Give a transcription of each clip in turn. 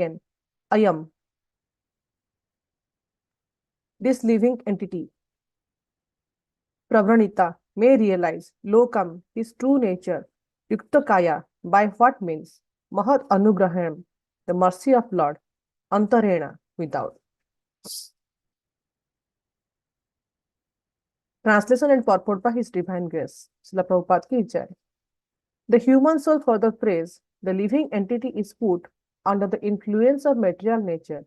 again. Ayam, this living entity, Pravranita, may realize Lokam, his true nature, Yuktakaya, by what means? Mahat Anugraham, the mercy of Lord, Antarena, without. Translation and purport by His Divine Grace. Srila Prabhupada ki jai. The human soul further prays, the living entity is put under the influence of material nature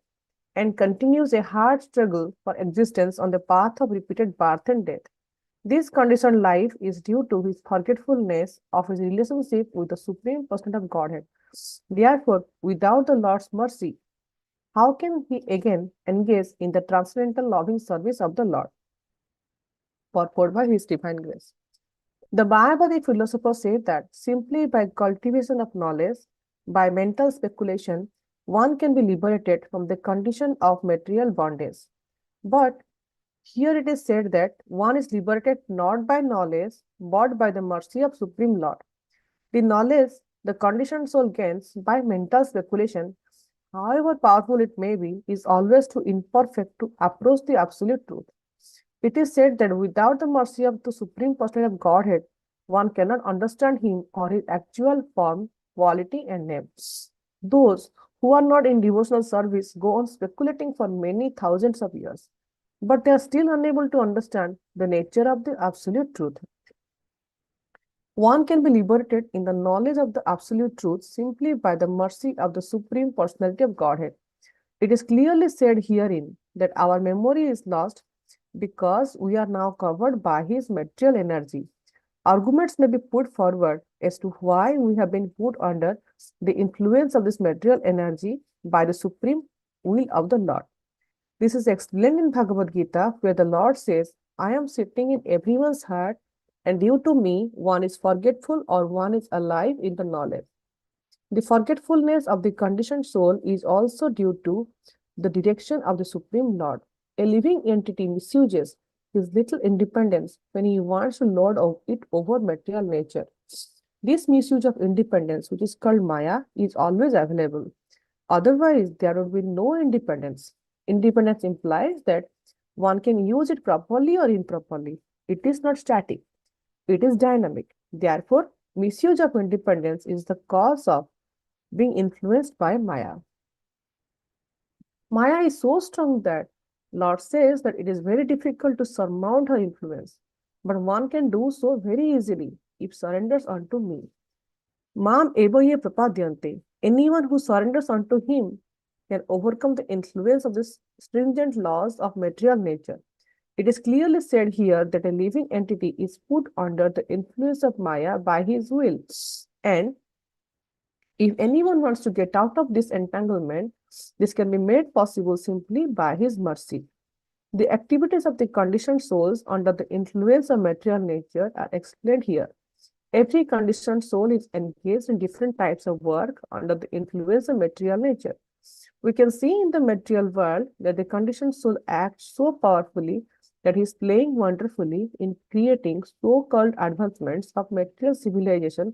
and continues a hard struggle for existence on the path of repeated birth and death. This conditioned life is due to his forgetfulness of his relationship with the Supreme Person of Godhead. Therefore, without the Lord's mercy, how can he again engage in the transcendental loving service of the Lord? Purport by His Divine Grace. The Mayavadi philosopher said that simply by cultivation of knowledge, by mental speculation, one can be liberated from the condition of material bondage. But here it is said that one is liberated not by knowledge, but by the mercy of Supreme Lord. The knowledge the conditioned soul gains by mental speculation, however powerful it may be, is always too imperfect to approach the absolute truth. It is said that without the mercy of the Supreme Personality of Godhead, one cannot understand him or his actual form, quality, and name. Those who are not in devotional service go on speculating for many thousands of years, but they are still unable to understand the nature of the absolute truth. One can be liberated in the knowledge of the absolute truth simply by the mercy of the Supreme Personality of Godhead. It is clearly said herein that our memory is lost because we are now covered by his material energy. Arguments may be put forward as to why we have been put under the influence of this material energy by the supreme will of the Lord. This is explained in Bhagavad Gita, where the Lord says, I am sitting in everyone's heart, and due to me, one is forgetful or one is alive in the knowledge. The forgetfulness of the conditioned soul is also due to the direction of the Supreme Lord. A living entity misuses his little independence when he wants to lord it over material nature. This misuse of independence, which is called Maya, is always available. Otherwise, there would be no independence. Independence implies that one can use it properly or improperly. It is not static. It is dynamic. Therefore, misuse of independence is the cause of being influenced by Maya. Maya is so strong that Lord says that it is very difficult to surmount her influence, but one can do so very easily if surrenders unto me. Mam eva prapadyante. Anyone who surrenders unto him can overcome the influence of the stringent laws of material nature. It is clearly said here that a living entity is put under the influence of Maya by his will. And if anyone wants to get out of this entanglement, this can be made possible simply by his mercy. The activities of the conditioned souls under the influence of material nature are explained here. Every conditioned soul is engaged in different types of work under the influence of material nature. We can see in the material world that the conditioned soul acts so powerfully that he is playing wonderfully in creating so-called advancements of material civilization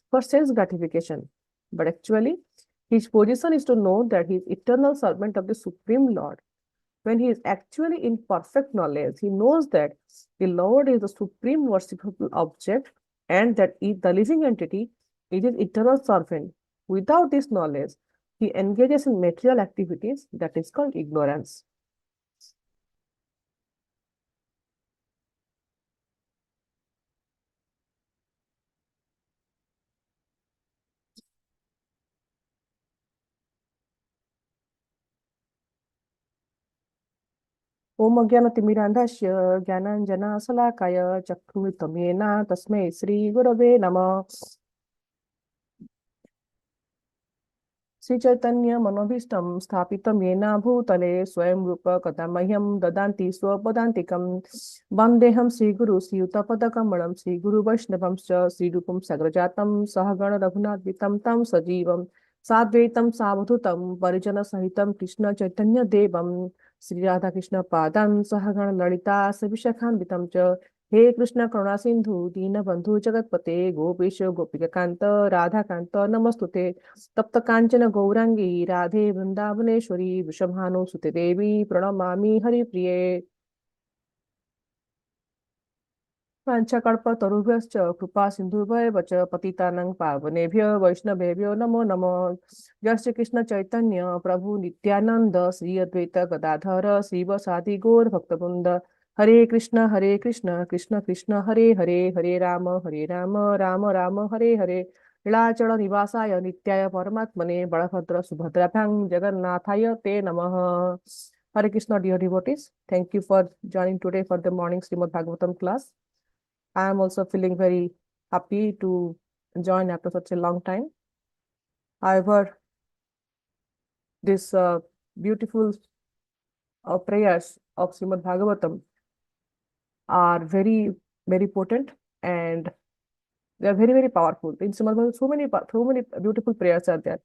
for sense gratification. But actually, his position is to know that he is eternal servant of the Supreme Lord. When he is actually in perfect knowledge, he knows that the Lord is the supreme worshipable object and that the living entity is his eternal servant. Without this knowledge, he engages in material activities that is called ignorance. ओम अज्ञानतिमिरान्धस्य ज्ञानाञ्जनशलाकय चक्षुरुन्मिलितं तस्मै श्रीगुरवे नमः। श्रीचैतन्य मनोभीष्टं स्थापितं येन भूतले स्वयं रूप कदा मह्यं ददाति स्वपदान्तिकं वन्देऽहं श्रीगुरु श्रीयुतपदकमलं श्रीगुरुवैष्णवंश्च श्रीरूपं सग्रजातं सहगण रघुनाथवितं तं सजीवं साद्वैतं सावधूतं परिजनसहितं कृष्ण चैतन्य देवं श्री राधा कृष्ण पादं सहगण ललिता सविशखान्वितं च हे कृष्ण करुणा सिंधु दीनबंधु जगतपते गोपीश गोपिकांत राधाकांत नमस्तुते तप्त कांचन गौरांगी राधे वृंदावनेश्वरी वृषभानुसुते देवी प्रणमामि हरिप्रिये वाञ्छाकल्पतरुभ्यश्च कृपा सिन्धुभ्येव च पतितानां पावनेभ्यो वैष्णवेभ्यो नमो नमः जय श्री कृष्ण चैतन्य प्रभु नित्यानंद श्री अद्वैत गदाधर श्रीवासादि गौर भक्तवृंद हरे कृष्ण कृष्ण कृष्ण हरे हरे राम राम राम हरे हरे नीलाचल निवासाय नित्याय परमात्मने बलभद्र सुभद्राभ्यां जगन्नाथाय ते नमः Hare Krishna, dear devotees. Thank you for joining today for the morning Srimad Bhagavatam class. I am also feeling very happy to join after such a long time. However, this beautiful prayers of Srimad Bhagavatam are very, very potent and they are very, very powerful. In Srimad Bhagavatam, so many beautiful prayers are there.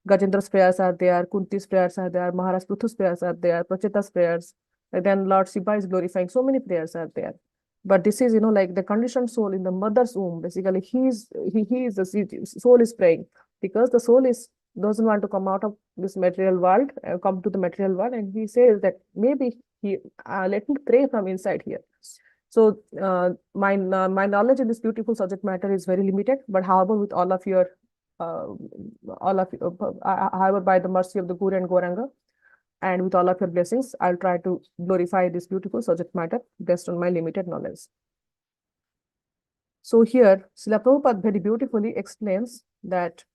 Gajendra's prayers are there, Kunti's prayers are there, Maharaj Pruthu's prayers are there, Pracheta's prayers, and then Lord Shiva is glorifying. So many prayers are there. But this is, like the conditioned soul in the mother's womb. Basically, he is the soul is praying because the soul doesn't want to come out of this material world, come to the material world, and he says that maybe he let me pray from inside here. So my knowledge in this beautiful subject matter is very limited, but however, with uh, however, by the mercy of the Guru and Goranga, and with all of your blessings, I'll try to glorify this beautiful subject matter based on my limited knowledge. So here, Srila Prabhupada very beautifully explains that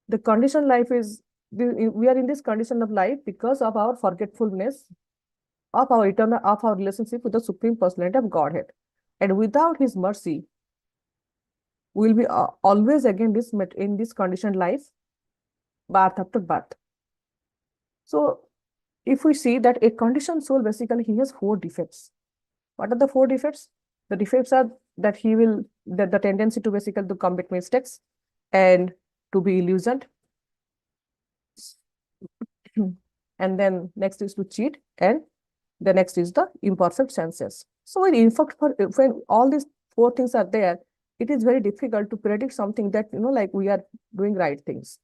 the conditioned life we are in this condition of life because of our forgetfulness of our relationship with the Supreme Personality of Godhead. And without His mercy, we will be always again in this conditioned life, birth after birth. So if we see that a conditioned soul, basically he has 4 defects. What are the 4 defects? The defects are that the tendency to basically to commit mistakes and to be illusioned. And then next is to cheat, and the next is the imperfect senses. So when all these 4 things are there, it is very difficult to predict something that, like we are doing right things.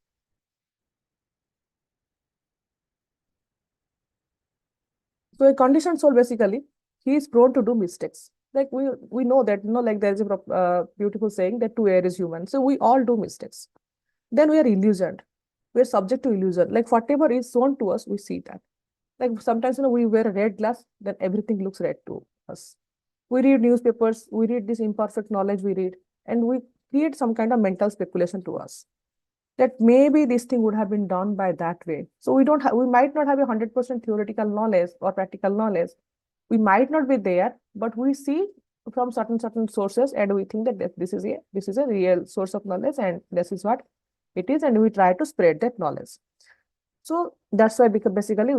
So a conditioned soul, basically, he is prone to do mistakes. Like we know that, like there is a beautiful saying that to err is human. So we all do mistakes. Then we are illusioned. We are subject to illusion. Like whatever is shown to us, we see that. Like sometimes, we wear a red glass, then everything looks red to us. We read newspapers, we read this imperfect knowledge we read, and we create some kind of mental speculation to us that maybe this thing would have been done by that way. So we might not have 100% theoretical knowledge or practical knowledge. We might not be there, but we see from certain sources, and we think that this is a real source of knowledge, and this is what it is, and we try to spread that knowledge. So that's why, because basically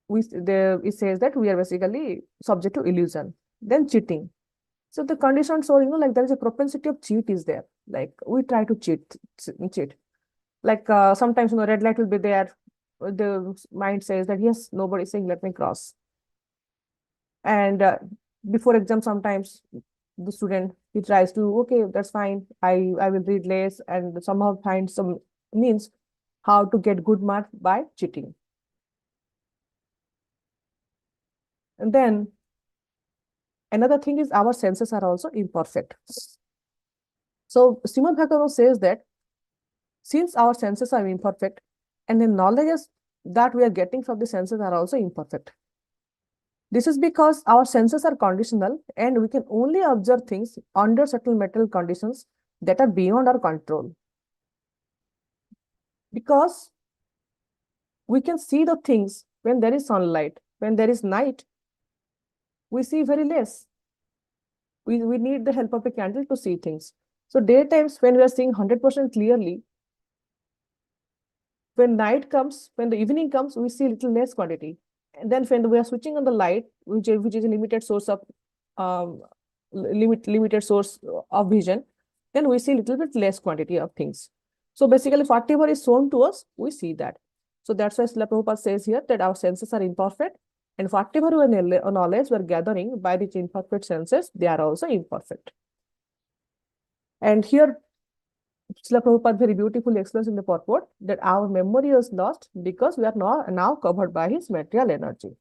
it says that we are basically subject to illusion. Then cheating. So the conditioned soul, like there is a propensity of cheat is there. Like we try to cheat. Like sometimes, red light will be there. The mind says that yes, nobody is saying let me cross. And before exam, sometimes the student, he tries to, okay, that's fine. I will read less and somehow find some means how to get good marks by cheating. And then another thing is our senses are also imperfect. So Srimad Bhagavatam says that since our senses are imperfect, and the knowledges that we are getting from the senses are also imperfect. This is because our senses are conditional and we can only observe things under certain material conditions that are beyond our control. Because we can see the things when there is sunlight. When there is night, we see very less. We need the help of a candle to see things. So daytimes, when we are seeing 100% clearly, when night comes, when the evening comes, we see little less quantity. And then when we are switching on the light, which is a limited source of limited source of vision, then we see little bit less quantity of things. So basically, whatever is shown to us, we see that. So that's why Srila Prabhupada says here that our senses are imperfect, And whatever knowledge we are gathering by these imperfect senses, they are also imperfect. And here, Srila Prabhupada very beautifully explains in the purport that our memory is lost because we are now covered by his material energy.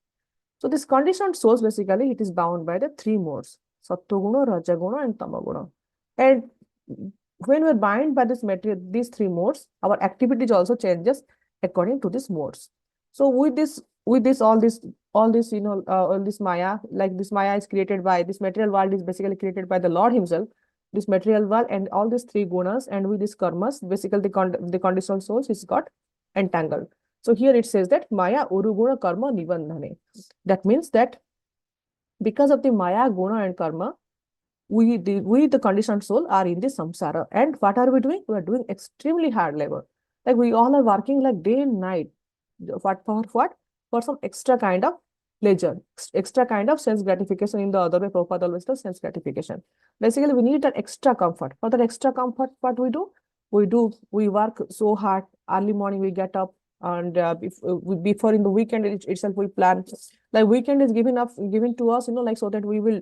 So this conditioned source, basically, it is bound by the three modes, Sattva-guna, Raja-guna, and Tama-guna. And when we're bound by this material, these three modes, our activities also changes according to these modes. So with this, all this, all this Maya, like this Maya is created by, this material world is basically created by the Lord himself, this material world and all these three gunas, and with these karmas, basically the conditional souls is got entangled. So here it says that Maya Uruguna Karma Nibandhane. That means that because of the Maya, Guna, and Karma, we, the conditioned soul, are in the samsara. And what are we doing? We are doing extremely hard labor. Like we all are working like day and night. What for what? For some extra kind of pleasure, extra kind of sense gratification. In the other way, Prabhupada always does sense gratification. Basically, we need that extra comfort. For that extra comfort, what we do? We work so hard. Early morning, we get up, and before in the weekend itself, we plan. Like weekend is given to us, like so that we will,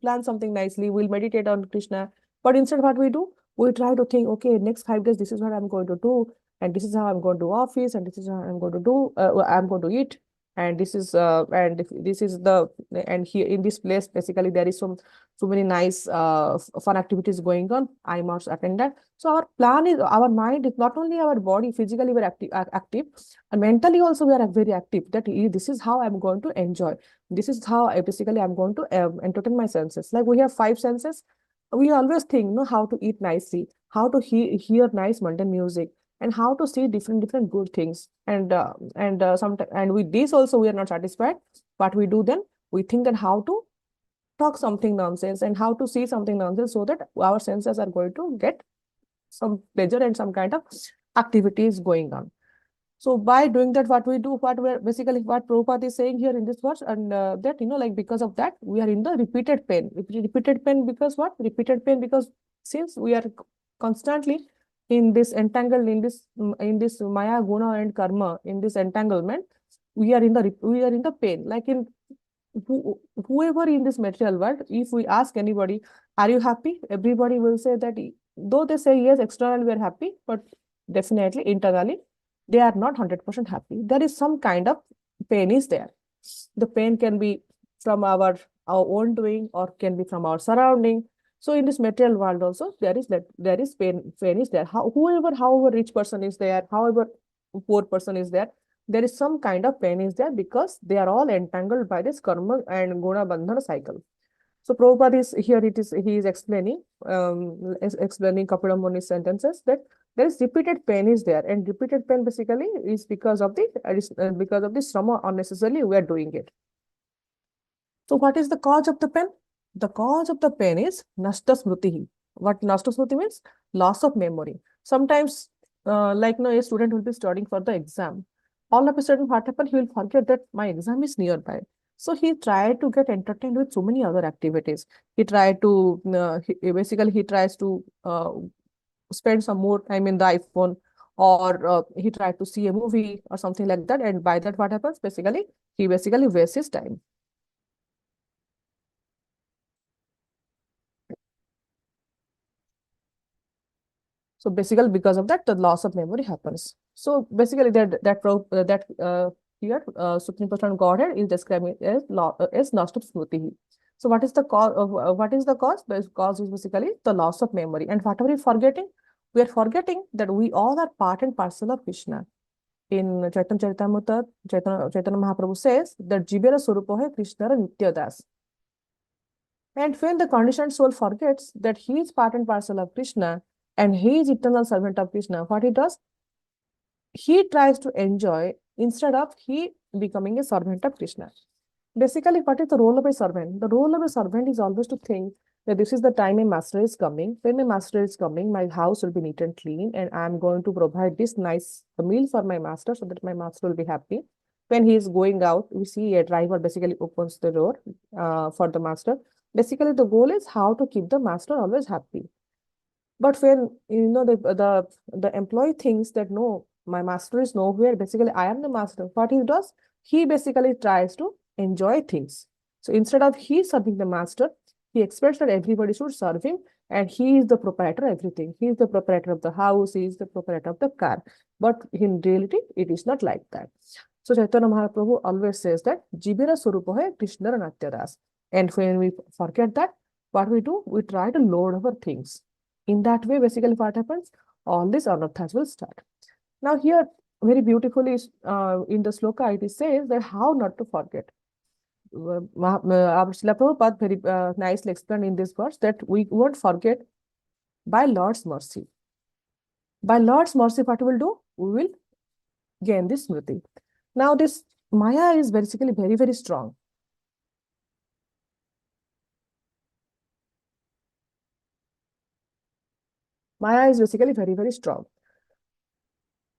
plan something nicely. We'll meditate on Krishna. But instead, what we do? We try to think, okay, next 5 days, this is what I'm going to do, and this is how I'm going to office, and this is how I'm going to do, I'm going to eat, and this is the, and here in this place, basically there is so many nice fun activities going on. I must attend that. So our plan is, our mind is not only our body, physically we're active, and mentally also we are very active. That this is how I'm going to enjoy. This is how basically I'm going to entertain my senses. Like we have 5 senses. We always think, how to eat nicely, how to hear nice mundane music, and how to see different good things. Sometimes, and with this also we are not satisfied. What we do then? We think that how to talk something nonsense and how to see something nonsense, so that our senses are going to get some pleasure and some kind of activities going on. So by doing that, what we do, what Prabhupada is saying here in this verse, and that, like because of that, we are in the repeated pain. Repeated pain because what? Repeated pain because since we are constantly in this entangled, in this Maya, Guna, and Karma, in this entanglement, we are in the pain. Like in whoever in this material world, if we ask anybody, are you happy? Everybody will say that, though they say yes, externally we are happy, but definitely internally they are not 100% happy. There is some kind of pain is there. The pain can be from our own doing, or can be from our surrounding. So in this material world also, there is pain is there. However rich person is there, however poor person is there is some kind of pain is there, because they are all entangled by this karma and guna bandhana cycle. So Prabhupada is here, he is explaining Kapila Muni's sentences, that there is repeated pain is there, and repeated pain basically is because of the srama unnecessarily we are doing it. So what is the cause of the pain? The cause of the pain is nashta smriti. What nashta smriti means? Loss of memory. Sometimes, a student will be studying for the exam. All of a sudden, what happened? He will forget that my exam is nearby. So he tried to get entertained with so many other activities. He tried to, he tries to spend some more time in the iPhone, or he tried to see a movie or something like that. And by that, what happens? He wastes his time. So basically, because of that, the loss of memory happens. So basically, here Supreme Person Godhead is describing as nashta smriti. So what is the cause? What is the cause? The cause is basically the loss of memory. And what are we forgetting? We are forgetting that we all are part and parcel of Krishna. In Chaitanya Charitamrita, Chaitanya Mahaprabhu says that Jivera Swarupa hai Krishna Nitya Das. And when the conditioned soul forgets that he is part and parcel of Krishna, and he is eternal servant of Krishna, what he does? He tries to enjoy instead of he becoming a servant of Krishna. Basically, what is the role of a servant? The role of a servant is always to think that this is the time a master is coming. When my master is coming, my house will be neat and clean, and I'm going to provide this nice meal for my master so that my master will be happy. When he is going out, we see a driver basically opens the door for the master. Basically, the goal is how to keep the master always happy. But when the employee thinks that no, my master is nowhere, basically I am the master. What he does? he basically tries to enjoy things. So instead of he serving the master, he expects that everybody should serve him, and he is the proprietor of everything. He is the proprietor of the house, he is the proprietor of the car. But in reality, it is not like that. So Chaitanya Mahaprabhu always says that Jibira Surupa hai Krishna Natyadas. And when we forget that, what we do? We try to load our things. In that way, basically what happens? All these anarthas will start. Now here, very beautifully in the sloka, it says that how not to forget. Our Srila Prabhupada very nicely explained in this verse that we won't forget by Lord's mercy. By Lord's mercy, what we will do? We will gain this smriti. Now this Maya is basically very, very strong. Maya is basically very, very strong.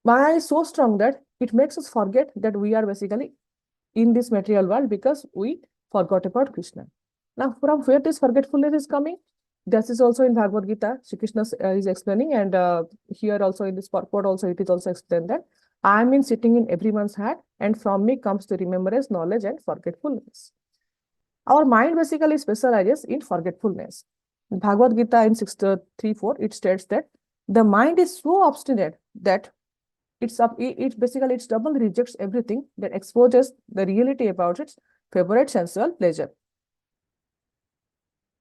Maya is so strong that it makes us forget that we are basically in this material world because we forgot about Krishna. Now, from where this forgetfulness is coming? This is also in Bhagavad Gita. Shri Krishna is explaining, and here also in this purport also it is also explained that I am sitting in everyone's heart, and from me comes the remembrance, knowledge, and forgetfulness. Our mind basically specializes in forgetfulness. In Bhagavad Gita in 6.3.4, it states that the mind is so obstinate that it basically its double rejects everything that exposes the reality about its favorite sensual pleasure.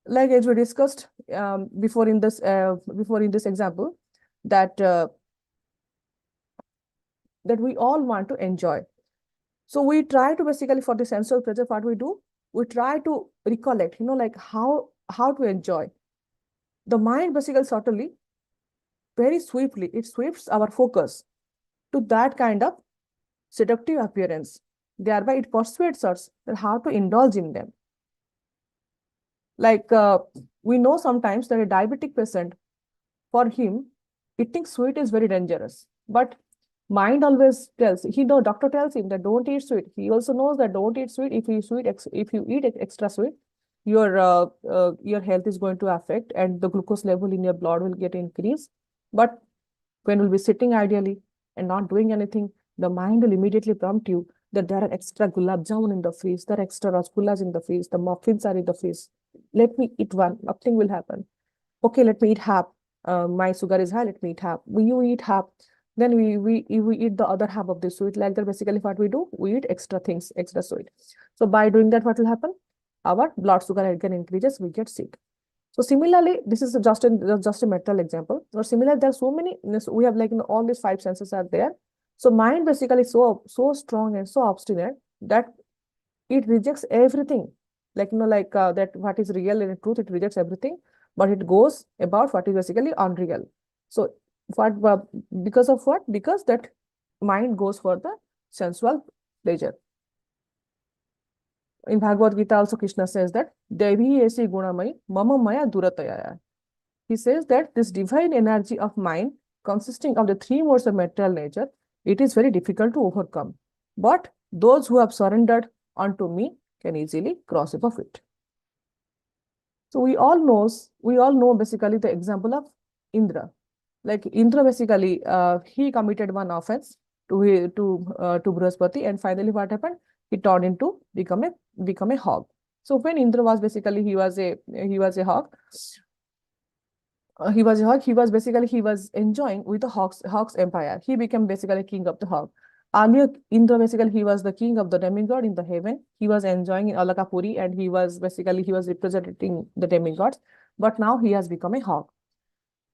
Like as we discussed before in this example, that that we all want to enjoy. So we try to basically for the sensual pleasure, what we do, we try to recollect, like how to enjoy. The mind basically subtly, very swiftly, it swifts our focus to that kind of seductive appearance. Thereby, it persuades us that how to indulge in them. Like we know sometimes that a diabetic patient, for him, eating sweet is very dangerous. But mind always tells, doctor tells him that don't eat sweet. He also knows that don't eat sweet. If you eat extra sweet, your health is going to affect and the glucose level in your blood will get increased. But when we'll be sitting ideally and not doing anything, the mind will immediately prompt you that there are extra gulab jamun in the fridge, there are extra rasgullas in the fridge, the muffins are in the fridge. Let me eat one, nothing will happen. Okay, let me eat half. My sugar is high, let me eat half. You eat half. Then we eat the other half of the sweet. Like that, basically what we do, we eat extra things, extra sweet. So by doing that, what will happen? Our blood sugar again increases, we get sick. So similarly, this is just a metal example. Or similarly, there are so many, we have like all these five senses are there. So mind basically so strong and so obstinate that it rejects everything. Like, that what is real and truth, it rejects everything, but it goes about what is basically unreal. So because of what? Because that mind goes for the sensual pleasure. In Bhagavad Gita also Krishna says that Devi esi gunamai mama maya durataya. He says that this divine energy of mind consisting of the three modes of material nature, it is very difficult to overcome. But those who have surrendered unto me can easily cross above it. So we all know basically the example of Indra. Like Indra basically, he committed one offense to Brihaspati, and finally what happened? He turned into become a hog. So when Indra was basically he was a hog. He was enjoying with the hog's empire. He became basically king of the hog. Earlier, Indra basically he was the king of the demigod in the heaven. He was enjoying in Alakapuri, and he was representing the demigods. But now he has become a hog.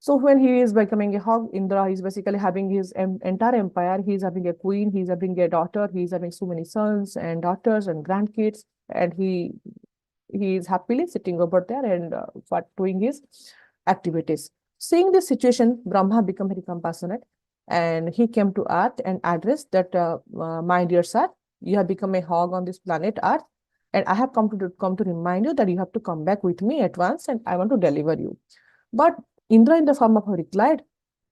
So when he is becoming a hog, Indra is basically having his entire empire. He is having a queen. He is having a daughter. He is having so many sons and daughters and grandkids, and he is happily sitting over there and doing his activities. Seeing this situation, Brahma became very compassionate, and he came to Earth and addressed that, my dear sir, you have become a hog on this planet Earth, and I have come to remind you that you have to come back with me at once, and I want to deliver you. But Indra, in the form of her, replied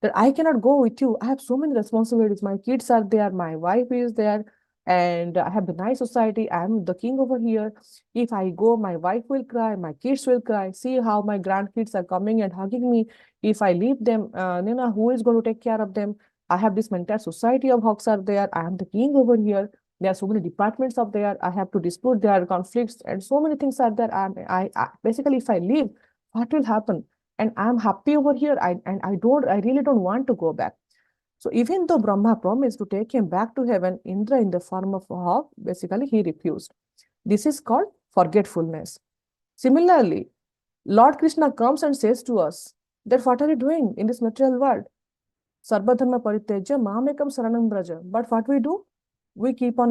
that I cannot go with you. I have so many responsibilities. My kids are there, my wife is there, and I have the nice society. I am the king over here. If I go, my wife will cry, my kids will cry. See how my grandkids are coming and hugging me. If I leave them, who is going to take care of them? I have this entire society of hogs are there. I am the king over here. There are so many departments up there. I have to dispute their conflicts, and so many things are there. I basically, if I leave, what will happen? And I'm happy over here. I really don't want to go back. So even though Brahma promised to take him back to heaven, Indra in the form of a hawk, basically he refused. This is called forgetfulness. Similarly, Lord Krishna comes and says to us that what are you doing in this material world? Sarvadharma paritejya mamekam saranam braja. But what we do? We keep on,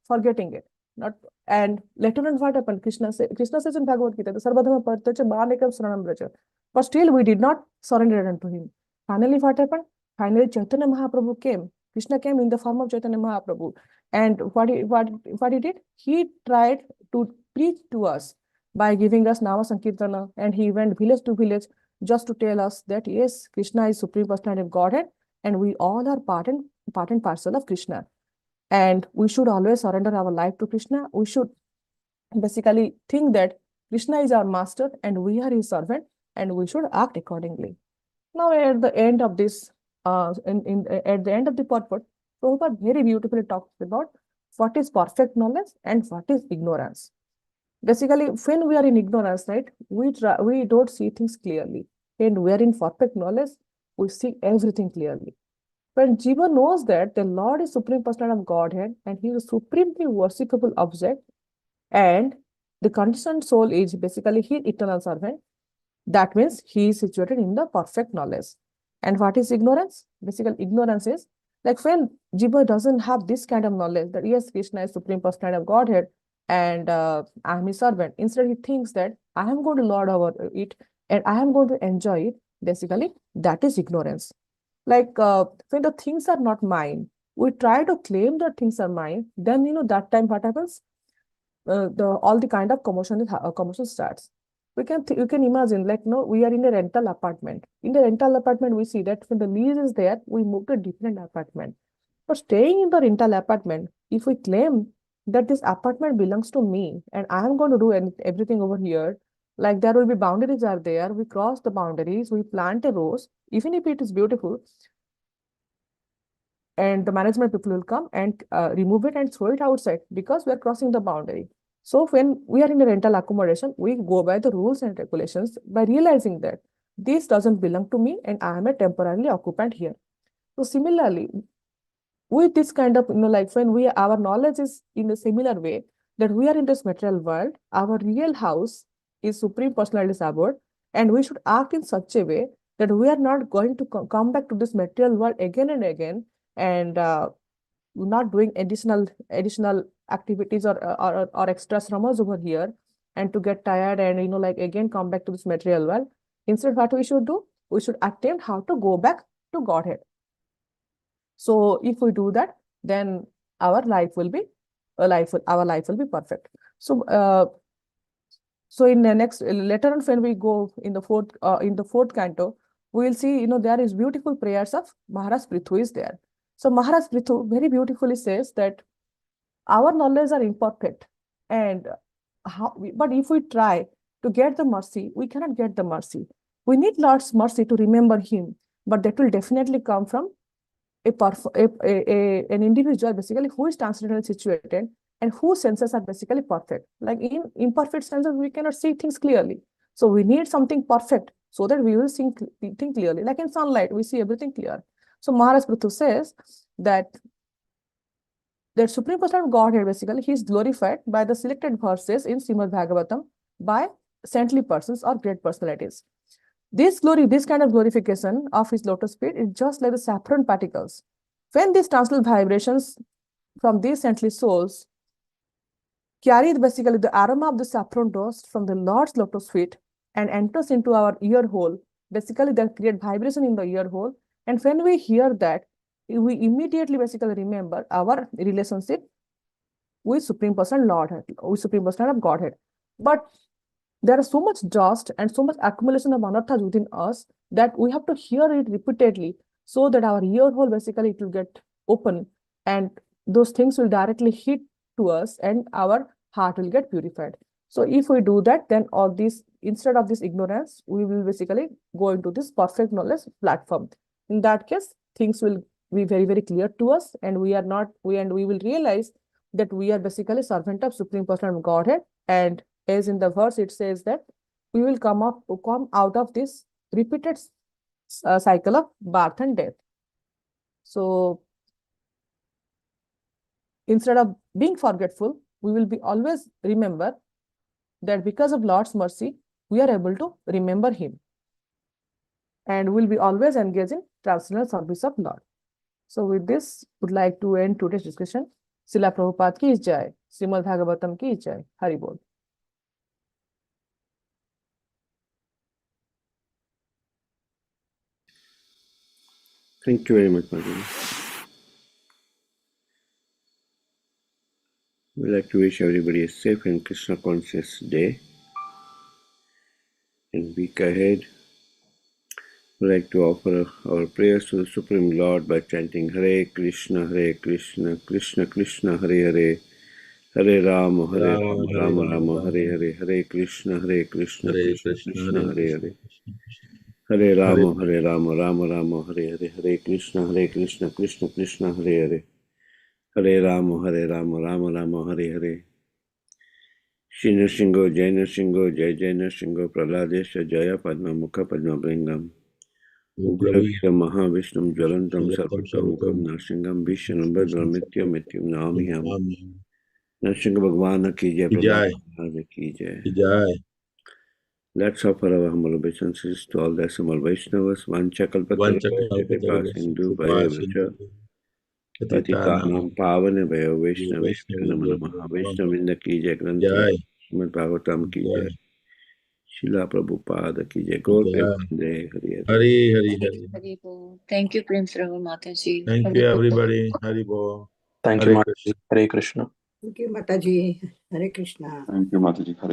forgetting it. Not and later on what happened? Krishna says in Bhagavad Gita, the Sarvadharma paritejya mamekam saranam braja. But still we did not surrender unto him. Finally, what happened? Finally, Chaitanya Mahaprabhu came. Krishna came in the form of Chaitanya Mahaprabhu. And what he did? He tried to preach to us by giving us Nama Sankirtana, and he went village to village just to tell us that yes, Krishna is Supreme Personality of Godhead, and we all are part and parcel of Krishna. And we should always surrender our life to Krishna. We should basically think that Krishna is our master and we are his servant, and we should act accordingly. Now, at the end of this, at the end of the purport, Prabhupada very beautifully talks about what is perfect knowledge and what is ignorance. Basically, when we are in ignorance, right, we don't see things clearly. When we are in perfect knowledge, we see everything clearly. When Jiva knows that the Lord is Supreme Personality of Godhead and he is a supremely worshipable object, and the conditioned soul is basically his eternal servant, that means he is situated in the perfect knowledge. And what is ignorance? Basically, ignorance is like when Jiva doesn't have this kind of knowledge that yes, Krishna is Supreme Personality of Godhead and I am his servant. Instead, he thinks that I am going to lord over it and I am going to enjoy it. Basically, that is ignorance. Like when the things are not mine, we try to claim that things are mine. Then that time what happens? All the kind of commotion starts. You can imagine, like, we are in a rental apartment. In the rental apartment, we see that when the lease is there, we move to a different apartment. But staying in the rental apartment, if we claim that this apartment belongs to me and I am going to do everything over here, like there will be boundaries are there, we cross the boundaries, we plant a rose, even if it is beautiful, and the management people will come and remove it and throw it outside because we are crossing the boundary. So when we are in a rental accommodation, we go by the rules and regulations by realizing that this doesn't belong to me and I am a temporarily occupant here. So similarly, with this kind of, like when our knowledge is in a similar way that we are in this material world, our real house is Supreme Personality's abode, and we should act in such a way that we are not going to come back to this material world again and again and not doing additional activities or extra sramas over here and to get tired and like again come back to this material world. Instead, what we should do? We should attempt how to go back to Godhead. So if we do that, then our life will be perfect. So so in the next later on when we go in the fourth canto, we will see there is beautiful prayers of Maharaj Prithu is there. So Maharaj Prithu very beautifully says that our knowledge are imperfect, and but if we try to get the mercy, we cannot get the mercy. We need Lord's mercy to remember him, but that will definitely come from an individual basically who is transcendentally situated and whose senses are basically perfect. Like in imperfect senses, we cannot see things clearly. So we need something perfect so that we will think clearly. Like in sunlight, we see everything clear. So Maharaj Prithu says that Supreme Personality of Godhead, basically, he is glorified by the selected verses in Srimad Bhagavatam by saintly persons or great personalities. This kind of glorification of his lotus feet is just like the saffron particles. When these transcendental vibrations from these saintly souls carry basically the aroma of the saffron dust from the Lord's lotus feet and enters into our ear hole, basically they create vibration in the ear hole. And when we hear that, we immediately basically remember our relationship with Supreme Person of Godhead. But there is so much dust and so much accumulation of anarthas within us that we have to hear it repeatedly so that our ear hole basically it will get open and those things will directly hit to us and our heart will get purified. So if we do that, then all this, instead of this ignorance, we will basically go into this perfect knowledge platform. In that case, things will be very, very clear to us, and we will realize that we are basically servant of Supreme Person of Godhead. And as in the verse, it says that we will come out of this repeated cycle of birth and death. So instead of being forgetful, we will be always remember that because of Lord's mercy, we are able to remember Him. And we'll be always engaged in transcendental service of Lord. So with this, would like to end today's discussion. Srila Prabhupada ki jai, Srimad Bhagavatam ki jai, Hari Bol. Thank you very much, Madhuri. We'd like to wish everybody a safe and Krishna conscious day and week ahead. We'd like to offer our prayers to the Supreme Lord by chanting Hare Krishna, Krishna Krishna, Hare Hare, Hare Rama, Rama, Hare Hare, Hare Krishna, Krishna Krishna, Hare Hare, Hare Rama, Rama, Hare Hare, Hare Krishna, Krishna Krishna, Hare Hare, Hare Rama, Rama, Hare Hare. Shri Nrsingo, Jai Nrsingo, Jai Nrsingo, Praladesha, Jaya Padma Mukha Padma Bringam, Ugravira Mahavishnu, Jwalantam Sarvatamukam, Nrsingham, Vishnam, Badram, Mityam, Namiham. Nrsinga Bhagwan ki jai, Prahlad Maharaj ki jai. Let's offer our humble obeisances to all the Assembled Vaishnavas, Vanchakalpatarubhaya, Kripa Sindhu, Bhaya Vacha, Patitanam Pavane Bhaya Vaishnaveshya Namo Namaha, Vaishnavinda ki jai, Granthi Srimad Bhagavatam ki jai, Srila Prabhupada ki jai, Gaur Premanande, Hari Hari. Hari Bol. Thank you, Prince Ravi Mataji. Thank you, everybody. Hari Bol. Thank you, Mataji. Hare Krishna. Thank you, Mataji. Hare Krishna. Thank you, Mataji. Hare